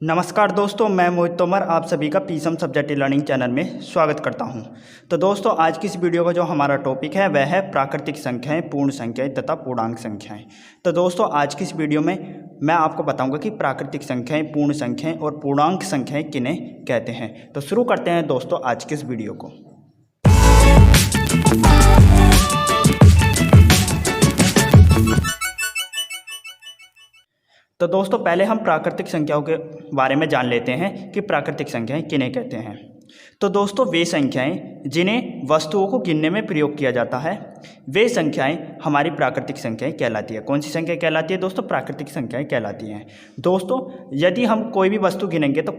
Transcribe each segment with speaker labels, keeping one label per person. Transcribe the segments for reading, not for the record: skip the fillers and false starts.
Speaker 1: नमस्कार दोस्तों, मैं मोहित तोमर आप सभी का पीसम सब्जेक्ट लर्निंग चैनल में स्वागत करता हूं। तो दोस्तों, आज की इस वीडियो का जो हमारा टॉपिक है वह है प्राकृतिक संख्याएं, पूर्ण संख्याएं तथा पूर्णांक संख्याएं। तो दोस्तों, आज की इस वीडियो में मैं आपको बताऊंगा कि प्राकृतिक संख्याएं, पूर्ण संख्याएं और पूर्णांक संख्याएं किन्हें कहते हैं। तो शुरू करते हैं दोस्तों आज की इस वीडियो को। तो दोस्तों, पहले हम प्राकृतिक संख्याओं के बारे में जान लेते हैं कि प्राकृतिक संख्याएं किन्हें कहते हैं। तो दोस्तों, वे संख्याएं जिन्हें वस्तुओं को गिनने में प्रयोग किया जाता है वे संख्याएं हमारी प्राकृतिक संख्याएं कहलाती है। कौन सी संख्या कहलाती है दोस्तों? प्राकृतिक संख्याएं कहलाती हैं। दोस्तों, यदि हम कोई भी वस्तु गिनेंगे तो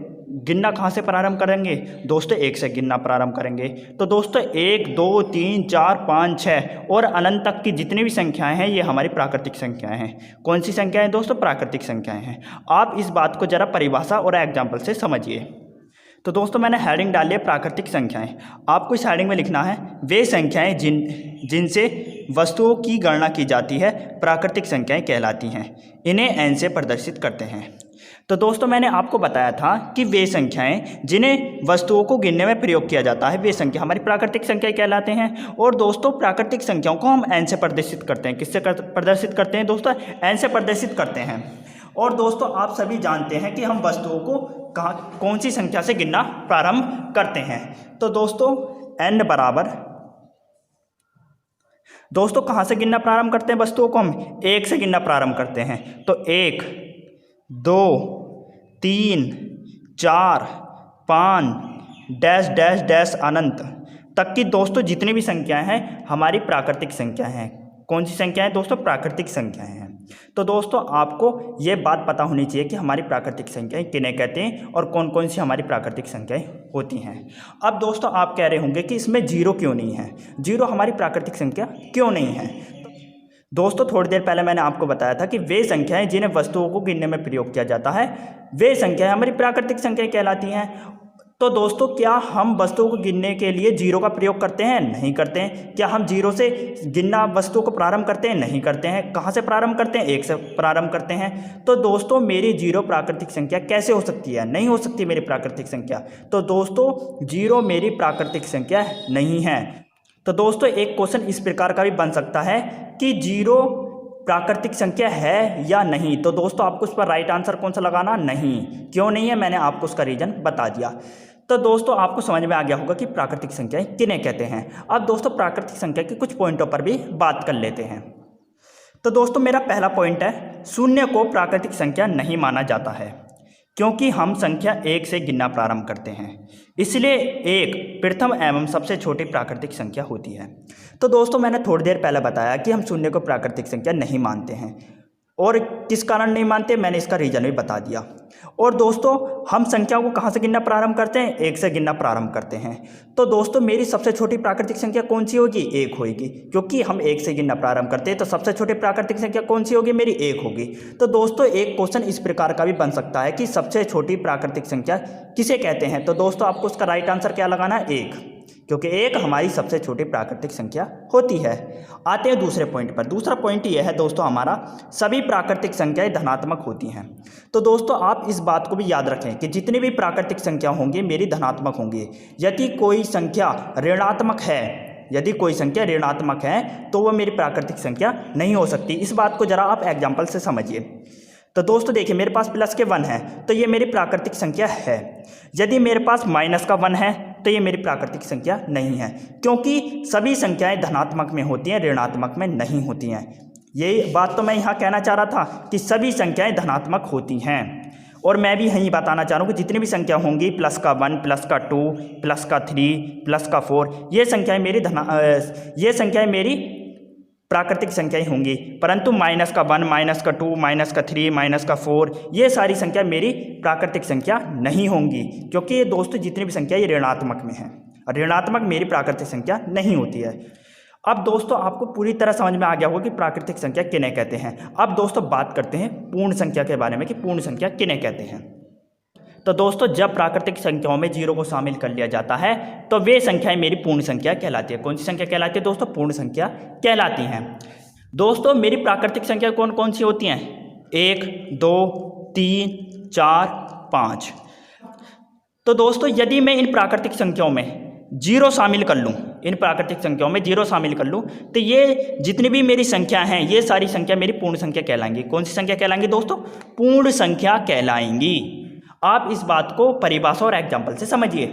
Speaker 1: गिनना कहाँ से प्रारंभ करेंगे दोस्तों? एक से गिनना प्रारंभ करेंगे। तो दोस्तों, 1 2 3 4 5 6 और अनंत तक की जितनी भी संख्याएं हैं ये हमारी प्राकृतिक संख्याएं हैं। कौन सी संख्याएं दोस्तों? प्राकृतिक संख्याएं हैं। आप इस बात को जरा परिभाषा और एग्जाम्पल से समझिए। तो दोस्तों, मैंने हेडिंग डाली है प्राकृतिक संख्याएं। आपको इस हेडिंग में लिखना है वे संख्याएं जिनसे वस्तुओं की गणना की जाती है प्राकृतिक संख्याएं कहलाती हैं। इन्हें n से प्रदर्शित करते हैं। तो दोस्तों, मैंने आपको बताया था कि वे संख्याएं जिन्हें वस्तुओं को गिनने में प्रयोग किया जाता है वे संख्या हमारी प्राकृतिक संख्याएं कहलाते हैं। और दोस्तों, प्राकृतिक संख्याओं को हम n से प्रदर्शित करते हैं। किससे प्रदर्शित करते हैं दोस्तों? n से प्रदर्शित करते हैं। और दोस्तों, आप सभी जानते हैं कि हम वस्तुओं को कौन सी संख्या से गिनना प्रारंभ करते हैं। तो दोस्तों, n बराबर दोस्तों कहाँ से गिनना प्रारंभ करते हैं? वस्तुओं को हम 1 से गिनना प्रारंभ करते हैं। तो 1 2 3 4 5 डैश डैश डैश अनंत तक की दोस्तों जितनी भी संख्याएं हैं हमारी प्राकृतिक संख्याएं हैं। कौन सी संख्याएं दोस्तों? प्राकृतिक संख्याएं हैं। तो दोस्तों, आपको ये बात पता होनी चाहिए कि हमारी प्राकृतिक संख्याएं किन्हें कहते हैं और कौन कौन सी हमारी प्राकृतिक संख्याएं होती हैं। अब दोस्तों, आप कह रहे होंगे कि इसमें जीरो क्यों नहीं है? जीरो हमारी प्राकृतिक संख्या क्यों नहीं है? दोस्तों, थोड़ी देर पहले मैंने आपको बताया था कि वे संख्याएं जिन्हें वस्तुओं को गिनने में प्रयोग किया जाता है वे संख्याएं हमारी प्राकृतिक संख्याएं कहलाती हैं। तो दोस्तों, क्या हम वस्तुओं को गिनने के लिए जीरो का प्रयोग करते हैं? नहीं करते हैं। क्या हम जीरो से गिनना वस्तुओं को प्रारंभ करते हैं? नहीं करते हैं। कहाँ से प्रारंभ करते हैं? 1 से प्रारंभ करते हैं। तो दोस्तों, मेरी जीरो प्राकृतिक संख्या कैसे हो सकती है? नहीं हो सकती मेरी प्राकृतिक संख्या। तो दोस्तों, जीरो मेरी प्राकृतिक संख्या नहीं है। तो दोस्तों, एक क्वेश्चन इस प्रकार का भी बन सकता है कि जीरो प्राकृतिक संख्या है या नहीं। तो दोस्तों, आपको उस पर राइट आंसर कौन सा लगाना? नहीं। क्यों नहीं है? मैंने आपको उसका रीजन बता दिया। तो दोस्तों, आपको समझ में आ गया होगा कि प्राकृतिक संख्याएं किन्हें कहते हैं। अब दोस्तों, प्राकृतिक संख्या के कुछ पॉइंटों पर भी बात कर लेते हैं। तो दोस्तों, मेरा पहला पॉइंट है शून्य को प्राकृतिक संख्या नहीं माना जाता है क्योंकि हम संख्या 1 से गिनना प्रारंभ करते हैं। इसलिए 1 प्रथम एवं सबसे छोटी प्राकृतिक संख्या होती है। तो दोस्तों, मैंने थोड़ी देर पहले बताया कि हम शून्य को प्राकृतिक संख्या नहीं मानते हैं और किस कारण नहीं मानते मैंने इसका रीजन भी बता दिया। और दोस्तों, हम संख्या को कहाँ से गिनना प्रारंभ करते हैं? 1 से गिनना प्रारंभ करते हैं। तो दोस्तों, मेरी सबसे छोटी प्राकृतिक संख्या कौन सी होगी? 1 होगी। क्योंकि हम 1 से गिनना प्रारंभ करते हैं तो सबसे छोटी प्राकृतिक संख्या कौन सी होगी? मेरी 1 होगी। तो दोस्तों, एक क्वेश्चन इस प्रकार का भी बन सकता है कि सबसे छोटी प्राकृतिक संख्या किसे कहते हैं? तो दोस्तों, आपको उसका राइट आंसर क्या लगाना है? 1, क्योंकि 1 हमारी सबसे छोटी प्राकृतिक संख्या होती है। आते हैं दूसरे पॉइंट पर। दूसरा पॉइंट यह है दोस्तों हमारा, सभी प्राकृतिक संख्याएं धनात्मक होती हैं। तो दोस्तों, आप इस बात को भी याद रखें कि जितनी भी प्राकृतिक संख्या होंगी मेरी धनात्मक होंगी। यदि कोई संख्या ऋणात्मक है तो वह मेरी प्राकृतिक संख्या नहीं हो सकती। इस बात को जरा आप एग्जाम्पल से समझिए। तो दोस्तों, देखिए, मेरे पास प्लस के 1 है तो ये मेरी प्राकृतिक संख्या है। यदि मेरे पास माइनस का 1 है तो ये मेरी प्राकृतिक संख्या नहीं है, क्योंकि सभी संख्याएं धनात्मक में होती हैं, ऋणात्मक में नहीं होती हैं। ये बात तो मैं यहाँ कहना चाह रहा था कि सभी संख्याएं धनात्मक होती हैं। और मैं भी यही बताना चाह रहा हूँ कि जितनी भी संख्या होंगी प्लस का 1 प्लस का 2 प्लस का 3 प्लस का 4 ये संख्याएं मेरी प्राकृतिक संख्याएं होंगी। परंतु माइनस का 1 माइनस का 2 माइनस का 3 माइनस का 4 ये सारी संख्या मेरी प्राकृतिक संख्या नहीं होंगी, क्योंकि ये दोस्तों जितनी भी संख्या ये ऋणात्मक में है और ऋणात्मक मेरी प्राकृतिक संख्या नहीं होती है। अब दोस्तों, आपको पूरी तरह समझ में आ गया होगा कि प्राकृतिक संख्या किन्हें कहते हैं। अब दोस्तों, बात करते हैं पूर्ण संख्या के बारे में कि पूर्ण संख्या किन्हें कहते हैं। तो दोस्तों, जब प्राकृतिक संख्याओं में जीरो को शामिल कर लिया जाता है तो वे संख्याएं मेरी पूर्ण संख्या कहलाती है। कौन सी संख्या कहलाती है दोस्तों? पूर्ण संख्या कहलाती हैं। दोस्तों, मेरी प्राकृतिक संख्या कौन कौन सी होती हैं? 1 2 3 4 5। तो दोस्तों यदि मैं इन प्राकृतिक संख्याओं में जीरो शामिल कर लूँ, इन प्राकृतिक संख्याओं में जीरो शामिल कर लूँ, तो ये जितनी भी मेरी संख्या हैं ये सारी संख्या मेरी पूर्ण संख्या कहलाएंगी। कौन सी संख्या कहलाएंगी दोस्तों? पूर्ण संख्या कहलाएंगी। आप इस बात को परिभाषा और एग्जाम्पल से समझिए।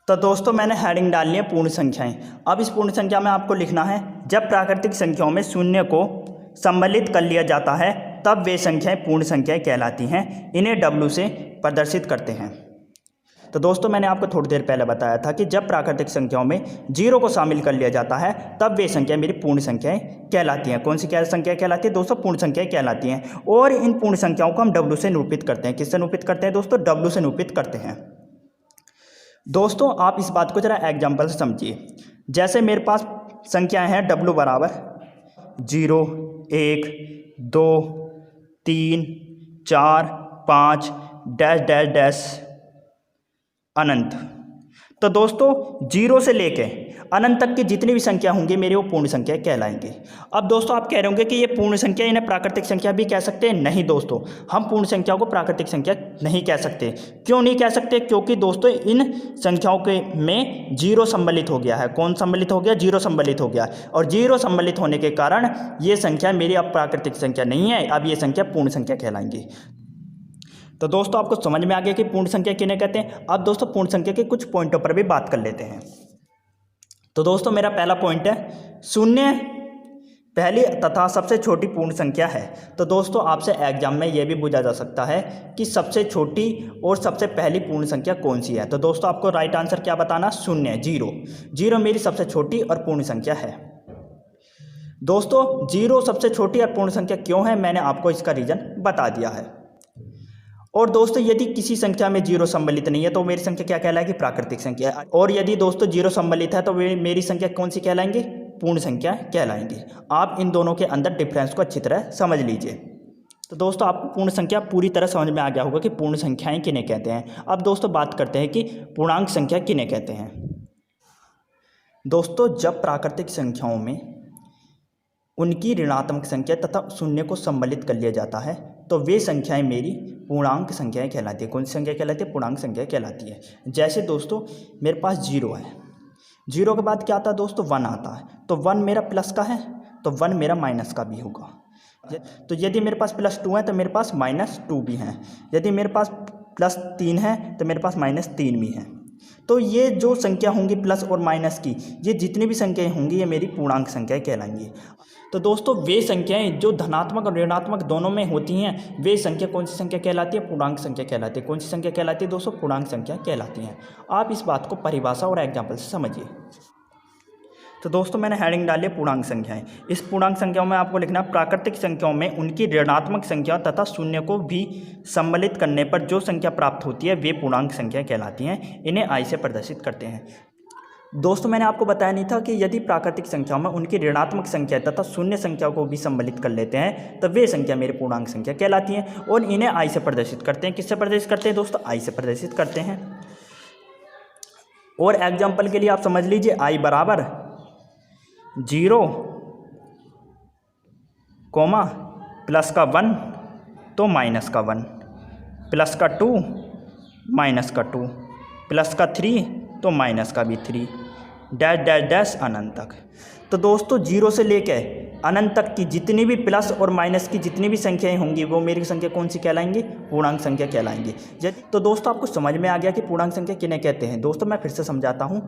Speaker 1: तो दोस्तों मैंने हेडिंग डालनी है पूर्ण संख्याएं। अब इस पूर्ण संख्या में आपको लिखना है, जब प्राकृतिक संख्याओं में शून्य को सम्मिलित कर लिया जाता है तब वे संख्याएं पूर्ण संख्याएं कहलाती हैं। इन्हें W से प्रदर्शित करते हैं। तो दोस्तों मैंने आपको थोड़ी देर पहले बताया था कि जब प्राकृतिक संख्याओं में जीरो को शामिल कर लिया जाता है तब वे संख्या मेरी पूर्ण संख्याएं कहलाती हैं। कौन सी क्या संख्या कहलाती है दोस्तों? पूर्ण संख्याएं कहलाती हैं। और इन पूर्ण संख्याओं को हम W से निरूपित करते हैं। किससे निरूपित करते हैं दोस्तों? W से निरूपित करते हैं। दोस्तों आप इस बात को जरा एग्जाम्पल से समझिए। जैसे मेरे पास संख्याएं हैं W बराबर 0, 1, 2, 3, 4, 5 डैश डैश डैश अनंत। तो दोस्तों जीरो से लेके अनंत तक की जितनी भी संख्या होंगी मेरी वो पूर्ण संख्या कहलाएंगी। अब दोस्तों आप कह रहे होंगे कि ये पूर्ण संख्या इन्हें प्राकृतिक संख्या भी कह सकते हैं। नहीं दोस्तों, हम पूर्ण संख्याओं को प्राकृतिक संख्या नहीं कह सकते। क्यों नहीं कह सकते? क्योंकि दोस्तों इन संख्याओं के में जीरो सम्मिलित हो गया है। कौन सम्मिलित हो गया? जीरो सम्मिलित हो गया। और जीरो सम्मिलित होने के कारण ये संख्या मेरी अब प्राकृतिक संख्या नहीं है, अब ये संख्या पूर्ण संख्या कहलाएंगी। तो दोस्तों आपको समझ में आ गया कि पूर्ण संख्या किन्हें कहते हैं। अब दोस्तों पूर्ण संख्या के कुछ पॉइंटों पर भी बात कर लेते हैं। तो दोस्तों मेरा पहला पॉइंट है, शून्य पहली तथा सबसे छोटी पूर्ण संख्या है। तो दोस्तों आपसे एग्जाम में यह भी पूछा जा सकता है कि सबसे छोटी और सबसे पहली पूर्ण संख्या कौन सी है। तो दोस्तों आपको राइट आंसर क्या बताना? शून्य, जीरो। जीरो मेरी सबसे छोटी और पूर्ण संख्या है। दोस्तों जीरो सबसे छोटी और पूर्ण संख्या क्यों है, मैंने आपको इसका रीजन बता दिया है। और दोस्तों यदि किसी संख्या में जीरो सम्मिलित नहीं है तो मेरी संख्या क्या कहलाएगी? प्राकृतिक संख्या। और यदि दोस्तों जीरो सम्मिलित है तो मेरी संख्या कौन सी कहलाएंगी? पूर्ण संख्या कहलाएंगी। आप इन दोनों के अंदर डिफरेंस को अच्छी तरह समझ लीजिए। तो दोस्तों आपको पूर्ण संख्या पूरी तरह समझ में आ गया होगा कि पूर्ण संख्याएं किन्हें कहते हैं। अब दोस्तों बात करते हैं कि पूर्णांक संख्या किन्हें कहते हैं। दोस्तों जब प्राकृतिक संख्याओं में उनकी ऋणात्मक संख्या तथा शून्य को सम्मिलित कर लिया जाता है तो वे संख्याएं मेरी पूर्णांक संख्याएं कहलाती है। कौन सी संख्या कहलाती है? पूर्णांक संख्या कहलाती है। जैसे दोस्तों मेरे पास जीरो है, जीरो के बाद क्या आता है दोस्तों? 1 आता है। तो 1 मेरा प्लस का है तो 1 मेरा माइनस का भी होगा। तो यदि मेरे पास +2 है तो मेरे पास -2 भी हैं। यदि मेरे पास +3 है तो मेरे पास -3 भी हैं। तो ये जो संख्या होंगी प्लस और माइनस की, ये जितनी भी संख्याएं होंगी ये मेरी पूर्णांक संख्याएं कहलाएंगी। तो दोस्तों वे संख्याएं जो धनात्मक और ऋणात्मक दोनों में होती हैं वे संख्या कौन सी संख्या कहलाती है? पूर्णांक संख्या कहलाती है। कौन सी संख्या कहलाती है दोस्तों? पूर्णांक संख्या कहलाती हैं। आप इस बात को परिभाषा और एग्जाम्पल से समझिए। तो दोस्तों मैंने हेडिंग डाली है पूर्णांक संख्याएं। इस पूर्णांक संख्याओं में आपको लिखना प्राकृतिक संख्याओं में उनकी ऋणात्मक संख्या तथा शून्य को भी सम्मिलित करने पर जो संख्या प्राप्त होती है वे पूर्णांक संख्या कहलाती हैं। इन्हें I से प्रदर्शित करते हैं। दोस्तों मैंने आपको बताया नहीं था कि यदि प्राकृतिक संख्याओं में उनकी ऋणात्मक संख्या तथा शून्य संख्या को भी सम्मिलित कर लेते हैं तब वे संख्या मेरी पूर्णांक संख्या कहलाती हैं और इन्हें I से प्रदर्शित करते हैं। किससे प्रदर्शित करते हैं दोस्तों? I से प्रदर्शित करते हैं। और एग्जाम्पल के लिए आप समझ लीजिए I बराबर 0, प्लस का 1 तो माइनस का 1, प्लस का 2 माइनस का 2, प्लस का 3 तो माइनस का भी 3, डैश डैश डैश अनंत तक। तो दोस्तों जीरो से लेकर अनंत तक की जितनी भी प्लस और माइनस की जितनी भी संख्याएं होंगी वो मेरी संख्या कौन सी कहलाएंगी? पूर्णांक संख्या कहलाएंगी। तो दोस्तों आपको समझ में आ गया कि पूर्णांक संख्या किन्हें कहते हैं। दोस्तों मैं फिर से समझाता हूँ,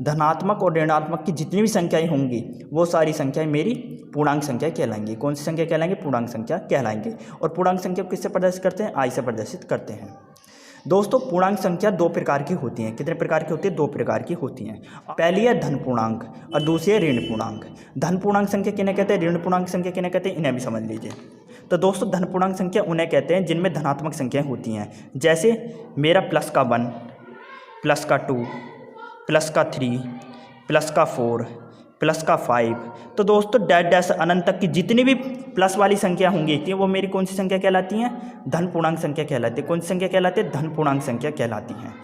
Speaker 1: धनात्मक और ऋणात्मक की जितनी भी संख्याएं होंगी वो सारी संख्याएं मेरी पूर्णांक संख्या कहलाएंगी। कौन सी संख्या कहलाएंगी? पूर्णांक संख्या कहलाएंगी। और पूर्णांक संख्या को किससे प्रदर्शित करते हैं? I से प्रदर्शित करते हैं। दोस्तों पूर्णांक संख्या 2 प्रकार की होती हैं। कितने प्रकार की होती है? 2 प्रकार की होती हैं। पहली है धन पूर्णांक और दूसरी है ऋण पूर्णांक। धन पूर्णांक संख्या किन्हें कहते हैं? ऋण पूर्णांक संख्या किन्हें कहते हैं? इन्हें भी समझ लीजिए। तो दोस्तों धन पूर्णांक संख्या उन्हें कहते हैं जिनमें धनात्मक संख्याएं होती हैं। जैसे मेरा प्लस का 1, प्लस का 2, प्लस का 3, प्लस का 4, प्लस का 5। तो दोस्तों डैश डैश अनंत तक की जितनी भी प्लस वाली संख्या होंगी वो मेरी कौन सी संख्या कहलाती हैं? धन पूर्णांक संख्या कहलाती है। कौन सी संख्या कहलाती है? धन पूर्णांक संख्या कहलाती हैं।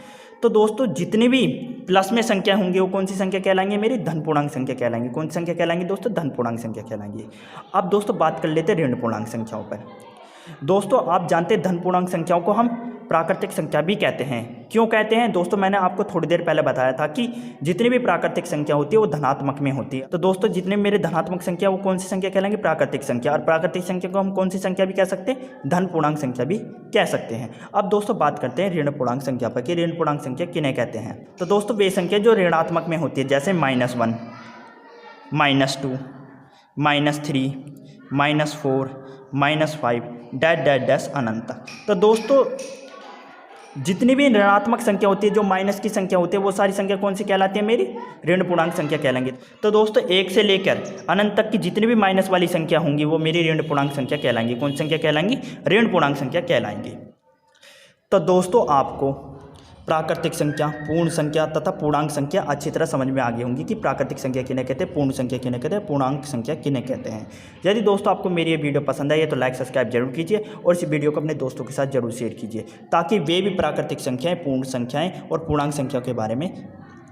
Speaker 1: तो दोस्तों जितनी भी प्लस में संख्या होंगी वो कौन सी संख्या कहलाएंगी? मेरी धन पूर्णांक संख्या कहलाएंगी। कौन सी संख्या कहलाएंगी दोस्तों? धन पूर्णांक संख्या कहलाएंगी। अब दोस्तों बात कर लेते हैं ऋण पूर्णांक संख्याओं पर। दोस्तों आप जानते हैं धन पूर्णांक संख्याओं को हम प्राकृतिक संख्या भी कहते हैं। क्यों कहते हैं दोस्तों, मैंने आपको थोड़ी देर पहले बताया था कि जितनी भी प्राकृतिक संख्या होती है वो धनात्मक में होती है। तो दोस्तों जितने मेरे धनात्मक संख्या वो कौन सी संख्या कहलाएंगे, प्राकृतिक संख्या। और प्राकृतिक संख्या को हम कौन सी संख्या भी कह सकते हैं, धन पूर्णांक संख्या भी कह सकते हैं। अब दोस्तों बात करते हैं ऋण पूर्णांक संख्या पर कि ऋण पूर्णांक संख्या किन्हें कहते हैं। तो दोस्तों वे संख्या जो ऋणात्मक में होती है, जैसे -1, -2, -3, -4, -5 डैश डैश डैश अनंत तक। तो दोस्तों जितनी भी ऋणात्मक संख्या होती है, जो माइनस की संख्या होती है, वो सारी संख्या कौन सी कहलाती है, मेरी ऋण पूर्णांक संख्या कहलाएंगे। तो दोस्तों 1 से लेकर अनंत तक की जितनी भी माइनस वाली संख्या होंगी वो मेरी ऋण पूर्णांक संख्या कहलाएंगी। कौन सी संख्या कहलाएंगी, ऋण पूर्णांक संख्या कहलाएंगी। तो दोस्तों आपको प्राकृतिक संख्या, पूर्ण संख्या तथा पूर्णांक संख्या अच्छी तरह समझ में आ गई होंगी कि प्राकृतिक संख्या किन्हें कहते हैं, पूर्ण संख्या किन्हें कहते हैं, पूर्णांक संख्या किन्हें कहते हैं। यदि दोस्तों आपको मेरी ये वीडियो पसंद आई है तो लाइक सब्सक्राइब जरूर कीजिए और इस वीडियो को अपने दोस्तों के साथ जरूर शेयर कीजिए, ताकि वे भी प्राकृतिक संख्याएँ, पूर्ण संख्याएँ और पूर्णांक संख्याओं के बारे में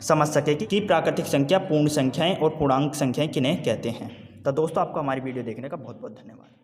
Speaker 1: समझ सके कि प्राकृतिक संख्या, पूर्ण संख्याएँ और पूर्णांक संख्याएँ किन्हें कहते हैं। तो दोस्तों आपको हमारी वीडियो देखने का बहुत बहुत धन्यवाद।